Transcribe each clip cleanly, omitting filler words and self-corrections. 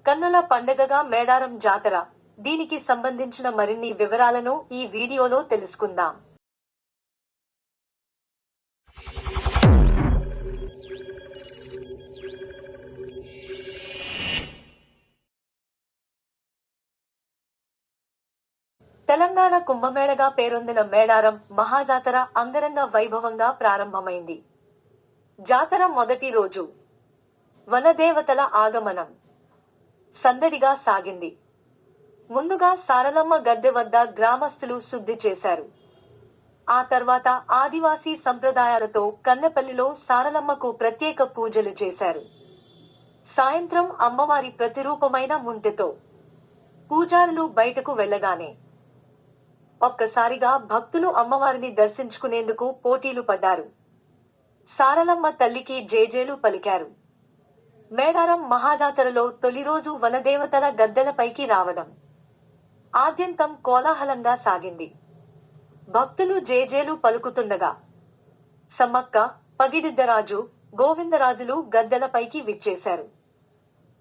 కన్నుల పండగగా మేడారం జాతర. దీనికి సంబంధించిన మరిన్ని వివరాలను ఈ వీడియోలో తెలుసుకుందాం. తెలంగాణ కుంభమేళగా పేరొందిన మేడారం మహాజాతర అంగరంగ వైభవంగా ప్రారంభమైంది. జాతర మొదటి రోజు వనదేవతల ఆగమనం సందడిగా సాగింది. ముందుగా సారలమ్మ గద్దె వద్ద గ్రామస్తులు శుద్ధి చేశారు. ఆ తర్వాత ఆదివాసీ సంప్రదాయాలతో కన్నెపల్లిలో సారలమ్మకు ప్రత్యేక పూజలు చేశారు. సాయంత్రం అమ్మవారి ప్రతిరూపమైన ముంటెతో పూజారులు బయటకు వెళ్లగానే ఒక్కసారిగా భక్తులు అమ్మవారిని దర్శించుకునేందుకు పోటీలు పడ్డారు. సారలమ్మ తల్లికి జేజేలు పలికారు. మేడారం మహాజాతరలో తొలి రోజు వనదేవతల గద్దెలపైకి రావడం ఆద్యంతం కోలాహలంగా సాగింది. భక్తులు జేజేలు పలుకుతుండగా సమ్మక్క, పగిడిద్దరాజు, గోవిందరాజులు గద్దెలపైకి విచ్చేశారు.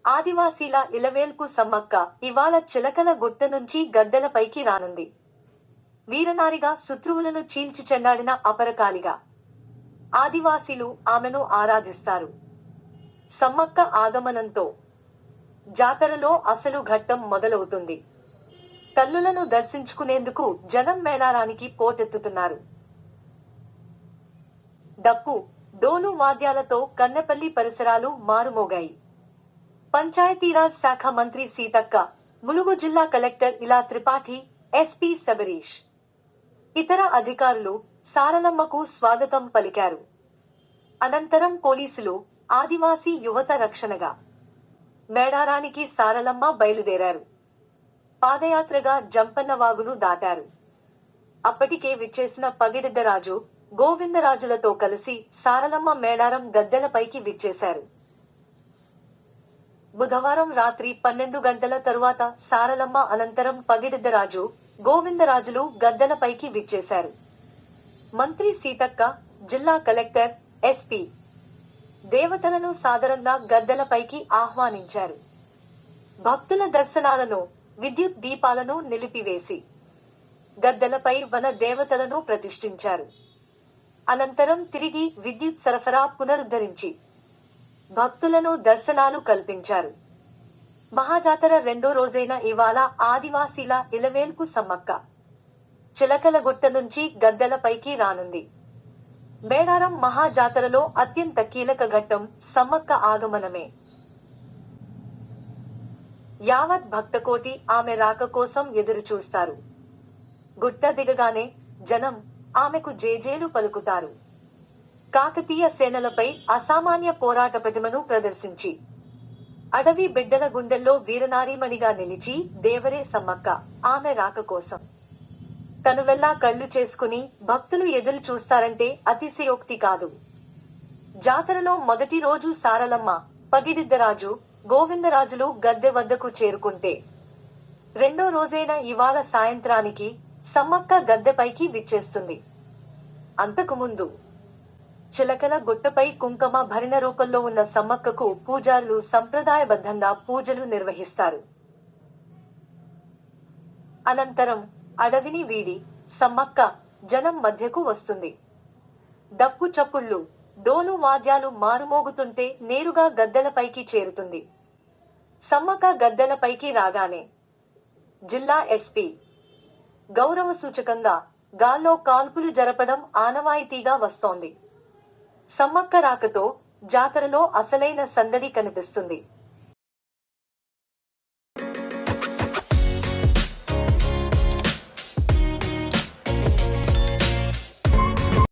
ఆదివాసీల ఇలవేల్పు సమ్మక్క ఇవాళ చిలకల గుట్ట నుంచి గద్దెలపైకి రానుంది. వీరనారిగా శత్రువులను చీల్చి చెండాడిన అపరకాలిగా ఆదివాసీలు ఆమెను ఆరాధిస్తారు. సమ్మక్క ఆగమనంతో జాతరలో అసలు ఘట్టం మొదలవుతుంది. తల్లులను దర్శించుకునేందుకు జనం మేడారానికి పోటెత్తుతున్నారు. డప్పు, డోలు వాద్యాలతో కన్నెపల్లి పరిసరాలు మారుమోగాయి. పంచాయతీరాజ్ శాఖ మంత్రి సీతక్క, ములుగు జిల్లా కలెక్టర్ ఇలా త్రిపాఠి, ఎస్పీ శబరీష్, ఇతర అధికారులు సారలమ్మకు స్వాగతం పలికారు. అనంతరం పోలీసులు, ఆదివాసీ యువత రక్షణగా మేడారానికి సారలమ్మ బయలుదేరారు. పాదయాత్రగా జంపన్నవాగును దాటారు. అప్పటికే విచ్చేసిన పగిడిద్దరాజు, గోవిందరాజులతో కలిసి సారలమ్మ మేడారం గద్దెలపైకి విచ్చేశారు. బుధవారం రాత్రి 12 గంటల తరువాత సారలమ్మ అనంతరం పగిడిద్దరాజు, గోవిందరాజులు గద్దెలపైకి విచ్చేశారు. మంత్రి సీతక్క, జిల్లా కలెక్టర్, ఎస్పీ దేవతలను సాదరంగా గద్దెలపైకి ఆహ్వానించారు. భక్తుల దర్శనాలను, విద్యుత్ దీపాలను నిలిపివేసి గద్దెలపై వన దేవతలను ప్రతిష్ఠించారు. అనంతరం తిరిగి విద్యుత్ సరఫరా పునరుద్ధరించి భక్తులను దర్శనాలు కల్పించారు. మహాజాతర రెండో రోజైన ఇవాళ ఆదివాసీల ఇలవేల్పు సమ్మక్క చిలకలగుట్ట నుంచి గద్దెలపైకి రానుంది. మేడారం మహాజాతరలో అత్యంత కీలక ఘట్టం సమ్మక్క ఆగమనమే. యావత్ భక్తకోటి ఆమె రాక కోసం ఎదురు చూస్తారు. గుట్ట దిగగానే జనం ఆమెకు జేజేలు పలుకుతారు. కాకతీయ సేనలపై అసామాన్య పోరాట పటిమను ప్రదర్శించి అడవి బిడ్డల గుండెల్లో వీరనారీమణిగా నిలిచి దేవరే సమ్మక్క ఆమె రాక కోసం కనువెల్లా కళ్ళు చేసుకుని భక్తులు ఎదురు చూస్తారంటే అతిశయోక్తి కాదు. జాతరలో మొదటి రోజు సారలమ్మ, పగిడిద్దరాజు, గోవిందరాజులు గద్దె వద్దకు చేరుకుంటే రెండో రోజైన ఇవాళ సాయంత్రానికి సమ్మక్క గద్దెపైకి విచ్చేస్తుంది. అంతకుముందు చిలకల గుట్టపై కుంకుమ భరిణ రూపంలో ఉన్న సమ్మక్కకు పూజారులు సంప్రదాయబద్ధంగా పూజలు నిర్వహిస్తారు. అనంతరం అడవిని వీడి సమ్మక్క జనం మధ్యకు వస్తుంది. డప్పు చప్పుళ్ళు, డోలు వాద్యాలు మారుమోగుతుంటే నేరుగా గద్దెలపైకి చేరుతుంది. సమ్మక్క గద్దెలపైకి రాగానే జిల్లా ఎస్పీ గౌరవ సూచకంగా గాల్లో కాల్పులు జరపడం ఆనవాయితీగా వస్తోంది. సమ్మక్క రాకతో జాతరలో అసలైన సందడి కనిపిస్తుంది.